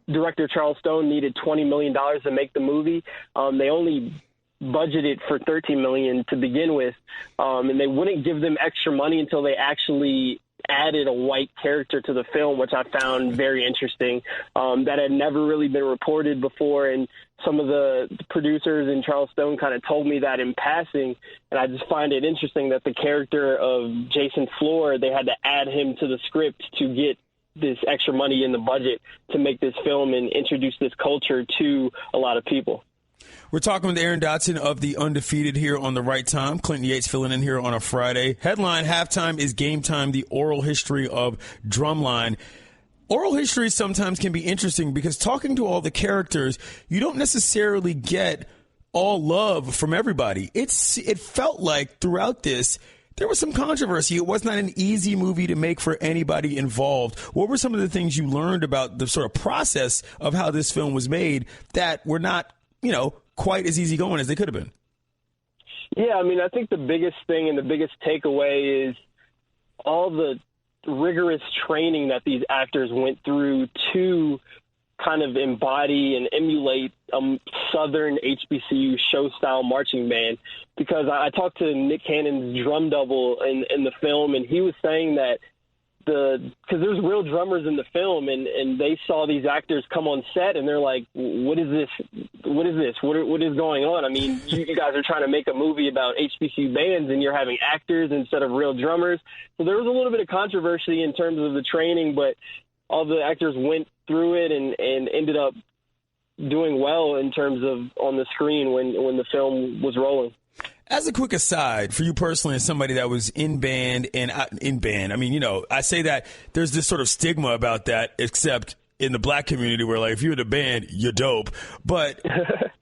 Director Charles Stone needed $20 million to make the movie. They only budgeted for $13 million to begin with, and they wouldn't give them extra money until they actually added a white character to the film, which I found very interesting. That had never really been reported before, and some of the producers and Charles Stone kind of told me that in passing, and I just find it interesting that the character of Jason Floor, they had to add him to the script to get this extra money in the budget to make this film and introduce this culture to a lot of people. We're talking with Aaron Dotson of the Undefeated here on The Right Time. Clinton Yates filling in here on a Friday. Headline: Halftime is game time, the oral history of Drumline. Oral history sometimes can be interesting because talking to all the characters, you don't necessarily get all love from everybody. It felt like throughout this, there was some controversy. It was not an easy movie to make for anybody involved. What were some of the things you learned about the sort of process of how this film was made that were not, quite as easygoing as they could have been? Yeah, I mean, I think the biggest thing and the biggest takeaway is all the rigorous training that these actors went through to kind of embody and emulate Southern HBCU show-style marching band, because I talked to Nick Cannon's drum double in the film, and he was saying that because there's real drummers in the film, and they saw these actors come on set, and they're like, what is this? What is going on? I mean, you guys are trying to make a movie about HBCU bands, and you're having actors instead of real drummers. So there was a little bit of controversy in terms of the training, but all the actors went through it and ended up doing well in terms of on the screen when the film was rolling. As a quick aside, for you personally, as somebody that was in band and in band, I mean, I say that there's this sort of stigma about that, except in the black community where, like, if you're in a band, you're dope. But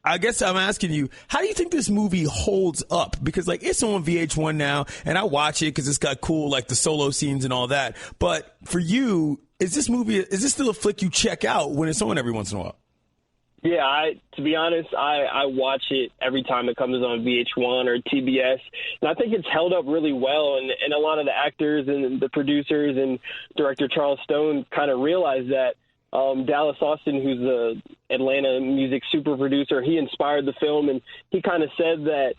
I guess I'm asking you, how do you think this movie holds up? Because, like, it's on VH1 now, and I watch it because it's got cool, like, the solo scenes and all that. But for you, is this still a flick you check out when it's on every once in a while? Yeah, to be honest, I watch it every time it comes on VH1 or TBS, and I think it's held up really well, and a lot of the actors and the producers and director Charles Stone kind of realized that. Dallas Austin, who's the Atlanta music super producer, he inspired the film, and he kind of said that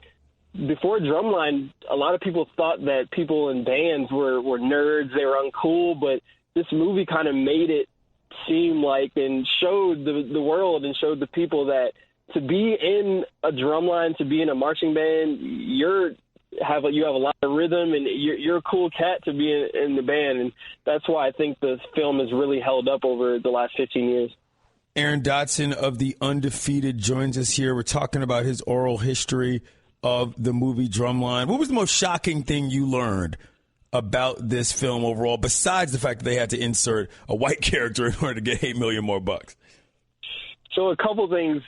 before Drumline, a lot of people thought that people in bands were nerds, they were uncool, but this movie kind of made it seem like, and showed the world and showed the people that to be in a drumline, to be in a marching band, you have a lot of rhythm, and you're a cool cat to be in the band, and that's why I think the film has really held up over the last 15 years. Aaron Dotson of The Undefeated joins us here. We're talking about his oral history of the movie Drumline. What was the most shocking thing you learned about this film overall, besides the fact that they had to insert a white character in order to get $8 million more bucks? So a couple things.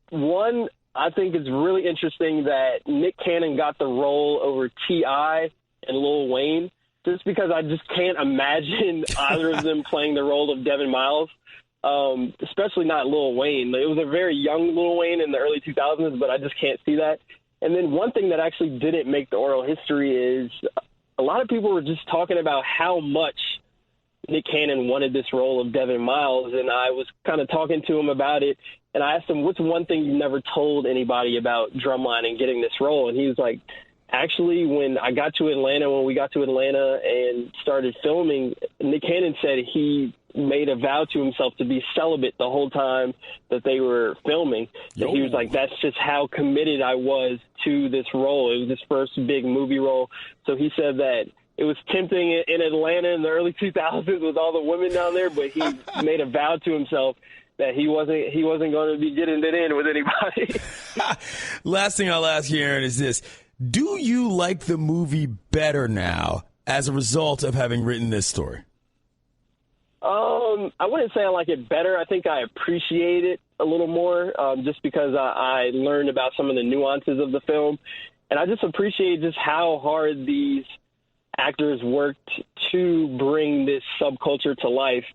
One, I think it's really interesting that Nick Cannon got the role over T.I. and Lil Wayne, just because I just can't imagine either of them playing the role of Devin Miles, especially not Lil Wayne. It was a very young Lil Wayne in the early 2000s, but I just can't see that. And then one thing that actually didn't make the oral history is a lot of people were just talking about how much Nick Cannon wanted this role of Devin Miles, and I was kind of talking to him about it, and I asked him, what's one thing you never told anybody about Drumline and getting this role? And he was like, actually, when we got to Atlanta and started filming, Nick Cannon said he made a vow to himself to be celibate the whole time that they were filming. And he was like, that's just how committed I was to this role. It was his first big movie role. So he said that it was tempting in Atlanta in the early 2000s with all the women down there, but he made a vow to himself that he wasn't going to be getting it in with anybody. Last thing I'll ask you, Aaron, is this. Do you like the movie better now as a result of having written this story? I wouldn't say I like it better. I think I appreciate it a little more just because I learned about some of the nuances of the film. And I just appreciate just how hard these actors worked to bring this subculture to life.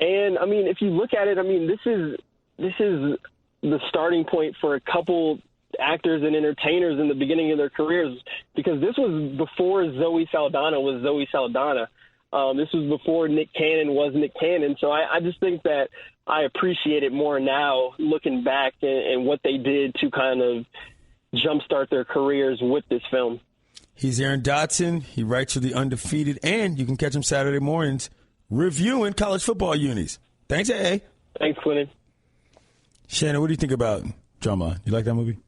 And, I mean, if you look at it, I mean, this is the starting point for a couple actors and entertainers in the beginning of their careers, because this was before Zoe Saldana was Zoe Saldana. This was before Nick Cannon was Nick Cannon. So I just think that I appreciate it more now, looking back and what they did to kind of jumpstart their careers with this film. He's Aaron Dotson. He writes for The Undefeated, and you can catch him Saturday mornings reviewing college football unis. Thanks, AA. Thanks, Quentin. Shannon, what do you think about Drumline? You like that movie?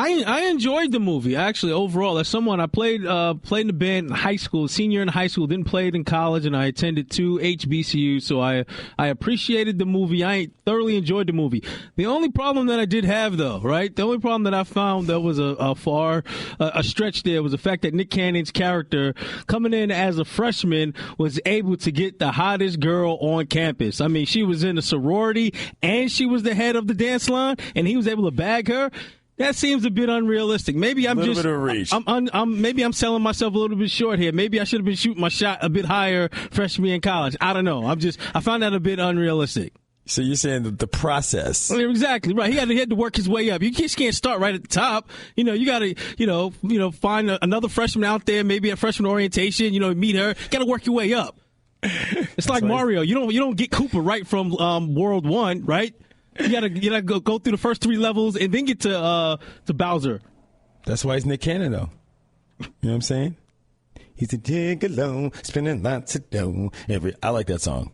I enjoyed the movie, actually, overall. As someone, I played in the band in high school, senior in high school, didn't play it in college, and I attended 2 HBCUs, so I appreciated the movie. I thoroughly enjoyed the movie. The only problem that I did have, though, right, the only problem that I found that was a stretch there was the fact that Nick Cannon's character, coming in as a freshman, was able to get the hottest girl on campus. I mean, she was in a sorority, and she was the head of the dance line, and he was able to bag her. That seems a bit unrealistic. Maybe I'm bit of a reach. Maybe I'm selling myself a little bit short here. Maybe I should have been shooting my shot a bit higher freshman year in college. I don't know. I found that a bit unrealistic. So you're saying that the process? Exactly right. He had to work his way up. You just can't start right at the top. You got to find another freshman out there, maybe at freshman orientation. Meet her. Got to work your way up. It's like Mario. You don't get Koopa right from World 1, right? You gotta go through the first 3 levels and then get to Bowser. That's why he's Nick Cannon, though. You know what I'm saying? He's a gigolo, spending lots of dough. I like that song.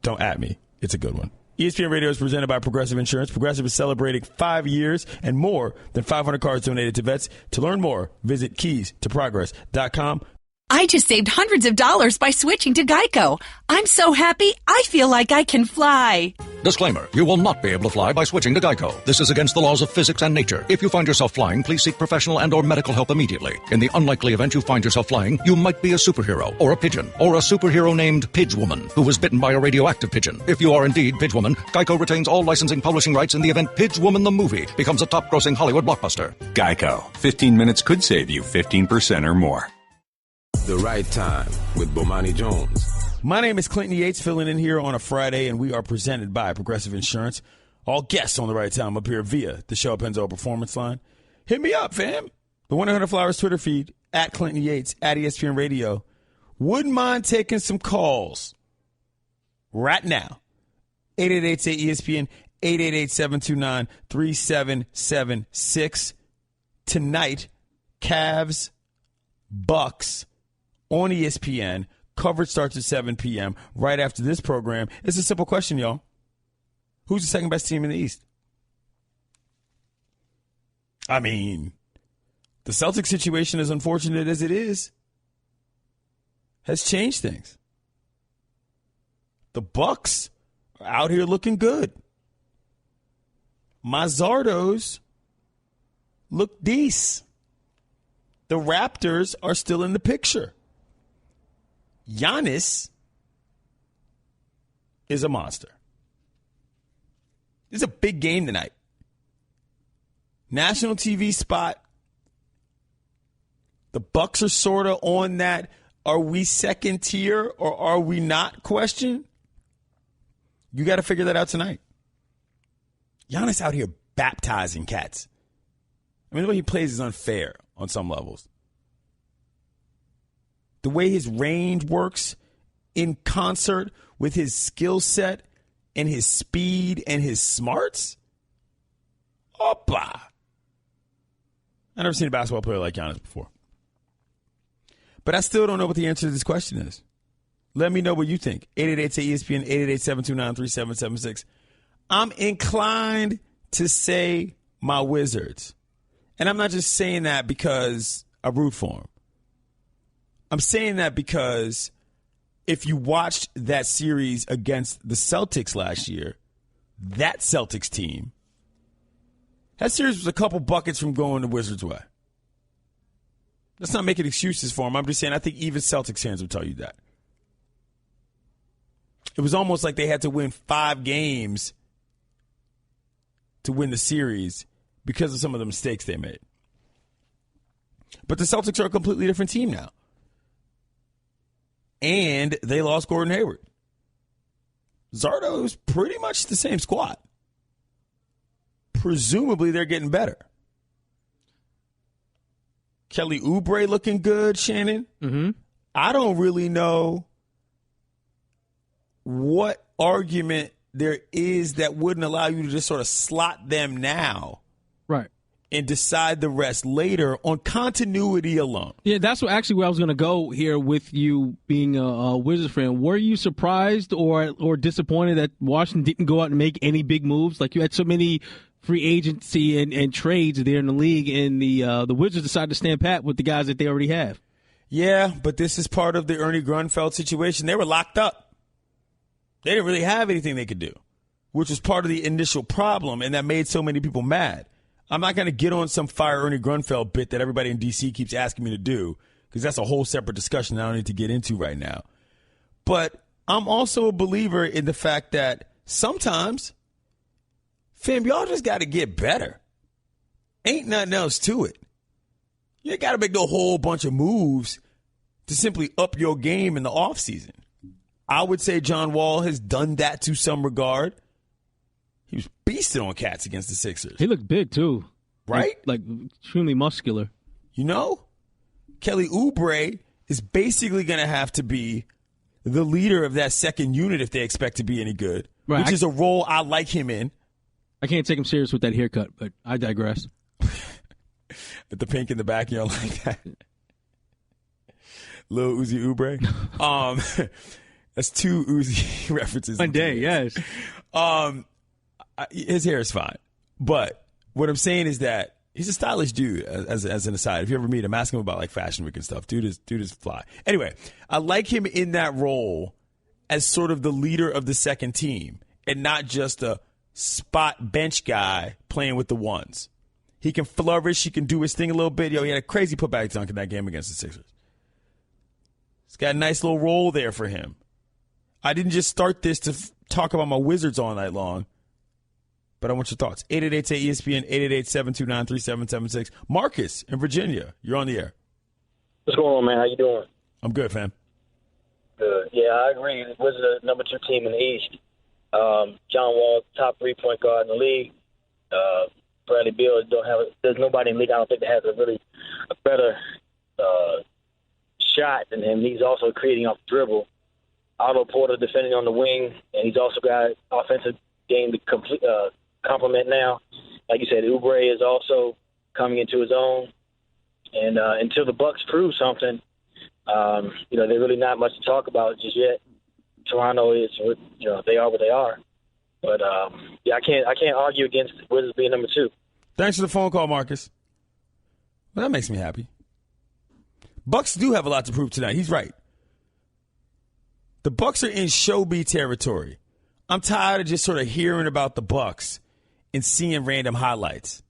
Don't at me. It's a good one. ESPN Radio is presented by Progressive Insurance. Progressive is celebrating 5 years and more than 500 cars donated to vets. To learn more, visit keystoprogress.com. I just saved hundreds of dollars by switching to Geico. I'm so happy, I feel like I can fly. Disclaimer, you will not be able to fly by switching to Geico. This is against the laws of physics and nature. If you find yourself flying, please seek professional and or medical help immediately. In the unlikely event you find yourself flying, you might be a superhero, or a pigeon, or a superhero named Pidgewoman, who was bitten by a radioactive pigeon. If you are indeed Pidgewoman, Geico retains all licensing publishing rights in the event Pidgewoman the movie becomes a top-grossing Hollywood blockbuster. Geico. 15 minutes could save you 15% or more. The Right Time with Bomani Jones. My name is Clinton Yates, filling in here on a Friday, and we are presented by Progressive Insurance. All guests on The Right Time up here via the Shell Penzo Performance Line. Hit me up, fam. The 100 Flowers Twitter feed, at Clinton Yates, at ESPN Radio. Wouldn't mind taking some calls right now. 888-ESPN, 888-729-3776. Tonight, Cavs, Bucks, on ESPN. Coverage starts at 7 p.m. right after this program. It's a simple question, y'all. Who's the second best team in the East? I mean, the Celtics situation, as unfortunate as it is, has changed things. The Bucks are out here looking good. My Zardos look decent. The Raptors are still in the picture. Giannis is a monster. This is a big game tonight. National TV spot. The Bucks are sort of on that, are we second tier or are we not question? You got to figure that out tonight. Giannis out here baptizing cats. I mean, the way he plays is unfair on some levels. The way his range works in concert with his skill set and his speed and his smarts. Opa. I've never seen a basketball player like Giannis before. But I still don't know what the answer to this question is. Let me know what you think. 888-ESPN, 888-729-3776. I'm inclined to say my Wizards. And I'm not just saying that because I root for them. I'm saying that because if you watched that series against the Celtics last year, that Celtics team, that series was a couple buckets from going the Wizards' way. Let's not making excuses for them. I'm just saying I think even Celtics fans will tell you that. It was almost like they had to win 5 games to win the series because of some of the mistakes they made. But the Celtics are a completely different team now. And they lost Gordon Hayward. Zardo's pretty much the same squad. Presumably they're getting better. Kelly Oubre looking good, Shannon. Mm-hmm. I don't really know what argument there is that wouldn't allow you to just sort of slot them now. Right. And decide the rest later on continuity alone. Yeah, that's where I was going to go here with you being a Wizards fan. Were you surprised or disappointed that Washington didn't go out and make any big moves? Like, you had so many free agency and trades there in the league, and the Wizards decided to stand pat with the guys that they already have. Yeah, but this is part of the Ernie Grunfeld situation. They were locked up. They didn't really have anything they could do, which was part of the initial problem, and that made so many people mad. I'm not going to get on some fire Ernie Grunfeld bit that everybody in D.C. keeps asking me to do, because that's a whole separate discussion I don't need to get into right now. But I'm also a believer in the fact that sometimes, fam, y'all just got to get better. Ain't nothing else to it. You got to make no whole bunch of moves to simply up your game in the offseason. I would say John Wall has done that to some regard. He was beasting on cats against the Sixers. He looked big, too. Right? Like extremely muscular. You know, Kelly Oubre is basically going to have to be the leader of that second unit if they expect to be any good, which is a role I like him in. I can't take him serious with that haircut, but I digress. With the pink in the back, you don't like that? Lil Uzi Ubre. That's 2 Uzi references. One day, yes. His hair is fine. But what I'm saying is that he's a stylish dude, as an aside. If you ever meet him, ask him about like Fashion Week and stuff. Dude is fly. Anyway, I like him in that role as sort of the leader of the second team and not just a spot bench guy playing with the ones. He can flourish. He can do his thing a little bit. He had a crazy putback dunk in that game against the Sixers. He's got a nice little role there for him. I didn't just start this to talk about my Wizards all night long, but I want your thoughts. 888-ESPN, 888-729-3776. Marcus in Virginia, you're on the air. What's going on, man? How you doing? I'm good, fam. Good. Yeah, I agree. The Wizards are the number 2 team in the East. John Wall, top 3-point guard in the league. Bradley Beal there's nobody in the league I don't think that has a better shot than him. He's also creating off the dribble. Otto Porter defending on the wing, and he's also got offensive game to complement now. Like you said, Oubre is also coming into his own. And until the Bucks prove something, they're really not much to talk about just yet. Toronto is, they are what they are. But I can't argue against Wizards being number 2. Thanks for the phone call, Marcus. Well, that makes me happy. Bucks do have a lot to prove tonight. He's right. The Bucks are in show B territory. I'm tired of just sort of hearing about the Bucks and seeing random highlights.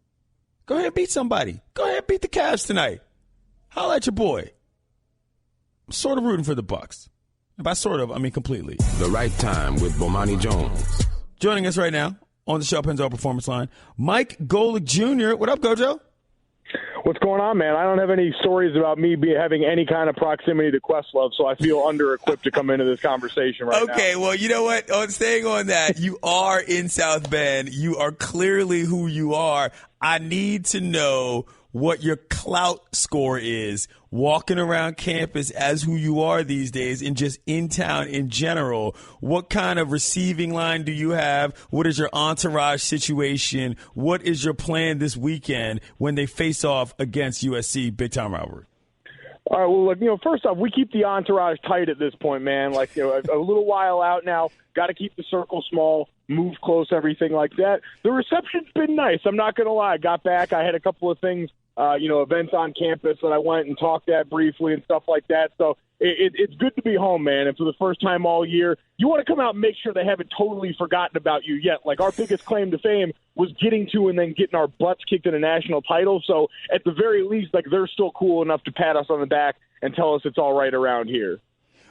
Go ahead and beat somebody. Go ahead and beat the Cavs tonight. Holla at your boy. I'm sort of rooting for the Bucks. And by sort of, I mean completely. The Right Time with Bomani Jones. Joining us right now on the Shell Penzo Performance Line, Mike Golick Jr. What up, Gojo? What's going on, man? I don't have any stories about me having any kind of proximity to Questlove, so I feel under-equipped to come into this conversation right now. Okay, well, you know what? Staying on that, you are in South Bend. You are clearly who you are. I need to know what your clout score is walking around campus as who you are these days and just in town in general. What kind of receiving line do you have? What is your entourage situation? What is your plan this weekend when they face off against USC, big time rivalry? All right, well, look, first off, we keep the entourage tight at this point, man. Like, a little while out now, got to keep the circle small, move close, everything like that. The reception's been nice. I'm not going to lie. I got back. I had a couple of things, events on campus that I went and talked at briefly and stuff like that. So it's good to be home, man. And for the first time all year, you want to come out and make sure they haven't totally forgotten about you yet. Like, our biggest claim to fame was getting to and then getting our butts kicked in a national title. So at the very least, like, they're still cool enough to pat us on the back and tell us it's all right around here.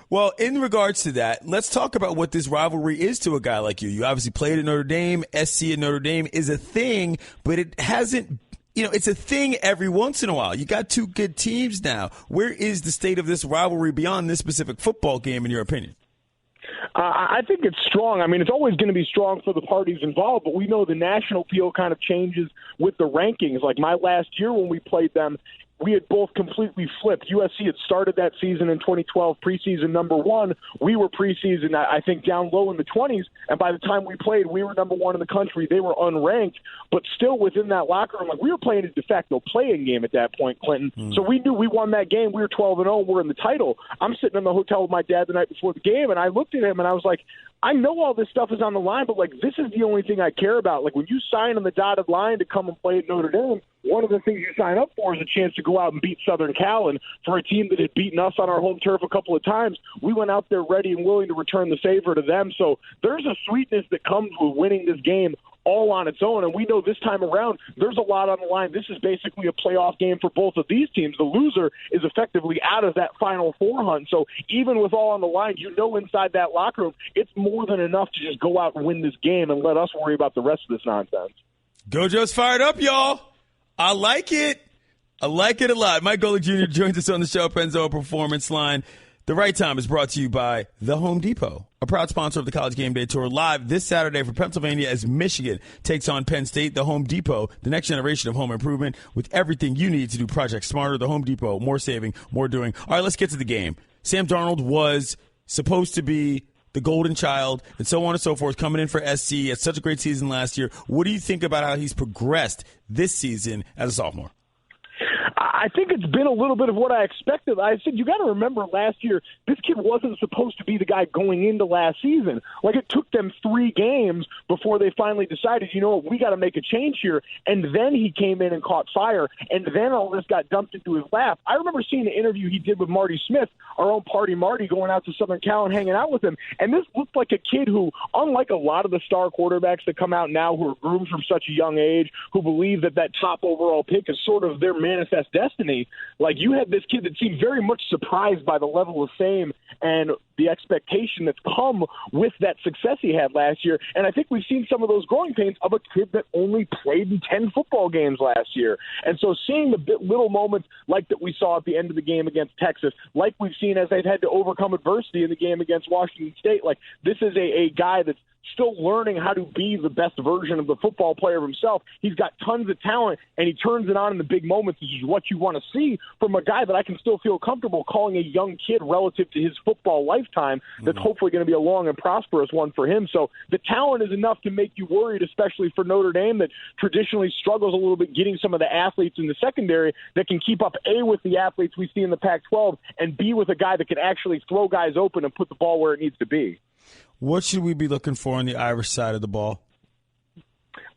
Well, in regards to that, let's talk about what this rivalry is to a guy like you. You obviously played at Notre Dame. SC at Notre Dame is a thing, but it hasn't, it's a thing every once in a while. You got 2 good teams now. Where is the state of this rivalry beyond this specific football game, in your opinion? I think it's strong. I mean, it's always going to be strong for the parties involved, but we know the national appeal kind of changes with the rankings. Like, my last year when we played them, we had both completely flipped. USC had started that season in 2012, preseason number 1. We were preseason, I think, down low in the 20s, and by the time we played, we were number 1 in the country. They were unranked, but still within that locker room, like, we were playing a de facto playing game at that point, Clinton. So we knew we won that game. We were 12-0. We're in the title. I'm sitting in the hotel with my dad the night before the game, and I looked at him, and I was like, I know all this stuff is on the line, but, like, this is the only thing I care about. Like, when you sign on the dotted line to come and play at Notre Dame, one of the things you sign up for is a chance to go out and beat Southern Cal. And for a team that had beaten us on our home turf a couple of times, we went out there ready and willing to return the favor to them. So there's a sweetness that comes with winning this game all on its own. And we know this time around, there's a lot on the line. This is basically a playoff game for both of these teams. The loser is effectively out of that Final Four hunt. So even with all on the line, inside that locker room, it's more than enough to just go out and win this game and let us worry about the rest of this nonsense. Gojo's fired up, y'all. I like it. I like it a lot. Mike Golick Jr. joins us on the Shell Penzo Performance Line. The Right Time is brought to you by The Home Depot, a proud sponsor of the College Game Day Tour, live this Saturday for Pennsylvania as Michigan takes on Penn State. The Home Depot, the next generation of home improvement, with everything you need to do projects smarter. The Home Depot, more saving, more doing. All right, let's get to the game. Sam Darnold was supposed to be the golden child, and so on and so forth, coming in for SC, had such a great season last year. What do you think about how he's progressed this season as a sophomore? I think it's been a little bit of what I expected. I said, you got to remember last year, this kid wasn't supposed to be the guy going into last season. Like, it took them 3 games before they finally decided, you know what, we got to make a change here. And then he came in and caught fire, and then all this got dumped into his lap. I remember seeing the interview he did with Marty Smith, our own Party Marty, going out to Southern Cal and hanging out with him. And this looked like a kid who, unlike a lot of the star quarterbacks that come out now who are groomed from such a young age, who believe that top overall pick is sort of their manifest destiny, like, you had this kid that seemed very much surprised by the level of fame and the expectation that's come with that success he had last year. And I think we've seen some of those growing pains of a kid that only played in 10 football games last year. And so seeing the little moments like that we saw at the end of the game against Texas, like we've seen as they've had to overcome adversity in the game against Washington State, like, this is a guy that's still learning how to be the best version of the football player of himself. He's got tons of talent, and he turns it on in the big moments, which is what you want to see from a guy that I can still feel comfortable calling a young kid relative to his football lifetime that's hopefully going to be a long and prosperous one for him. So the talent is enough to make you worried, especially for Notre Dame, that traditionally struggles a little bit getting some of the athletes in the secondary that can keep up, A, with the athletes we see in the Pac-12, and B, with a guy that can actually throw guys open and put the ball where it needs to be. What should we be looking for on the Irish side of the ball?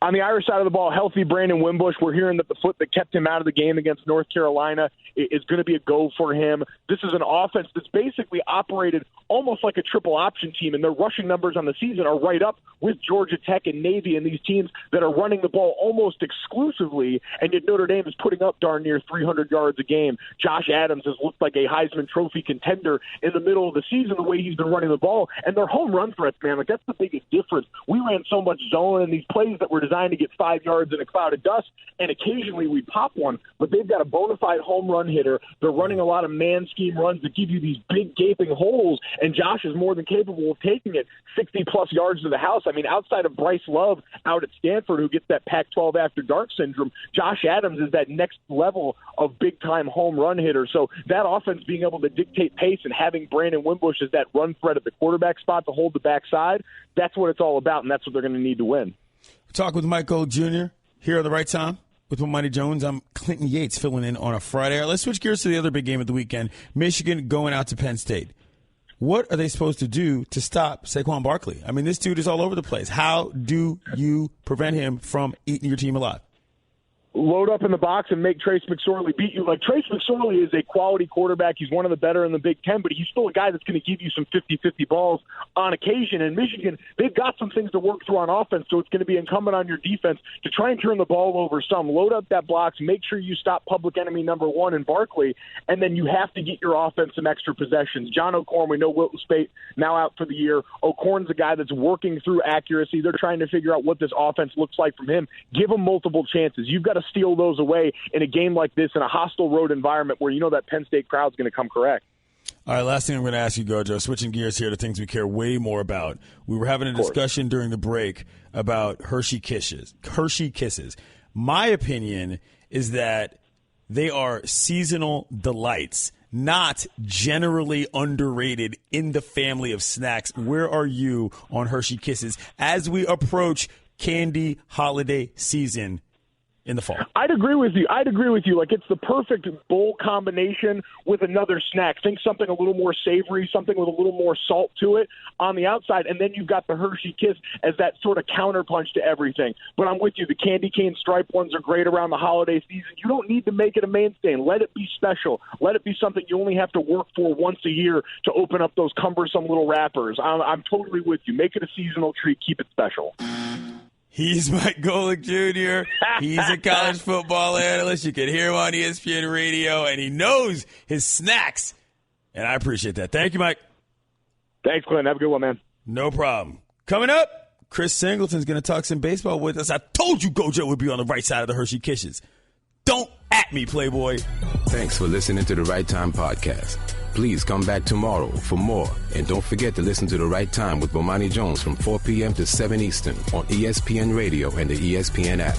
On the Irish side of the ball, healthy Brandon Wimbush. We're hearing that the foot that kept him out of the game against North Carolina is going to be a go for him. This is an offense that's basically operated almost like a triple option team, and their rushing numbers on the season are right up with Georgia Tech and Navy and these teams that are running the ball almost exclusively, and yet Notre Dame is putting up darn near 300 yards a game. Josh Adams has looked like a Heisman Trophy contender in the middle of the season the way he's been running the ball, and their home run threats, man, like, that's the biggest difference. We ran so much zone and these plays that were designed to get 5 yards in a cloud of dust, and occasionally we pop one, but they've got a bona fide home run hitter. They're running a lot of man scheme runs that give you these big gaping holes, and Josh is more than capable of taking it 60-plus yards to the house. I mean, outside of Bryce Love out at Stanford, who gets that Pac-12 after dark syndrome, Josh Adams is that next level of big-time home run hitter. So that offense being able to dictate pace and having Brandon Wimbush as that run threat at the quarterback spot to hold the backside, that's what it's all about, and that's what they're going to need to win. Talk with Mike Gold Jr. here at the right time with Bomani Jones. I'm Clinton Yates filling in on a Friday. All right, let's switch gears to the other big game of the weekend, Michigan going out to Penn State. What are they supposed to do to stop Saquon Barkley? I mean, this dude is all over the place. How do you prevent him from eating your team alive? Load up in the box and make Trace McSorley beat you. Like, Trace McSorley is a quality quarterback. He's one of the better in the Big Ten, but he's still a guy that's going to give you some 50-50 balls on occasion. And Michigan, they've got some things to work through on offense, so it's going to be incumbent on your defense to try and turn the ball over some. Load up that blocks, make sure you stop public enemy number one in Barkley, and then you have to get your offense some extra possessions. John O'Korn, we know Wilton Spate now out for the year. O'Korn's a guy that's working through accuracy. They're trying to figure out what this offense looks like from him. Give him multiple chances. You've got to steal those away in a game like this in a hostile road environment where you know that Penn State crowd's going to come correct. All right, last thing I'm going to ask you, Gojo, switching gears here to things we care way more about. We were having a discussion during the break about Hershey Kisses. My opinion is that they are seasonal delights, not generally underrated in the family of snacks. Where are you on Hershey Kisses as we approach candy holiday season in the fall? I'd agree with you. Like, it's the perfect bowl combination with another snack. Think something a little more savory, something with a little more salt to it on the outside, and then you've got the Hershey Kiss as that sort of counterpunch to everything. But I'm with you. The candy cane stripe ones are great around the holiday season. You don't need to make it a mainstay. Let it be special. Let it be something you only have to work for once a year to open up those cumbersome little wrappers. I'm totally with you. Make it a seasonal treat. Keep it special. He's Mike Golick Jr. He's a college football analyst. You can hear him on ESPN radio, and he knows his snacks. And I appreciate that. Thank you, Mike. Thanks, Clint. Have a good one, man. No problem. Coming up, Chris Singleton's going to talk some baseball with us. I told you Gojo would be on the right side of the Hershey Kisses. Don't at me, Playboy. Thanks for listening to the Right Time Podcast. Please come back tomorrow for more. And don't forget to listen to The Right Time with Bomani Jones from 4 p.m. to 7 Eastern on ESPN Radio and the ESPN app.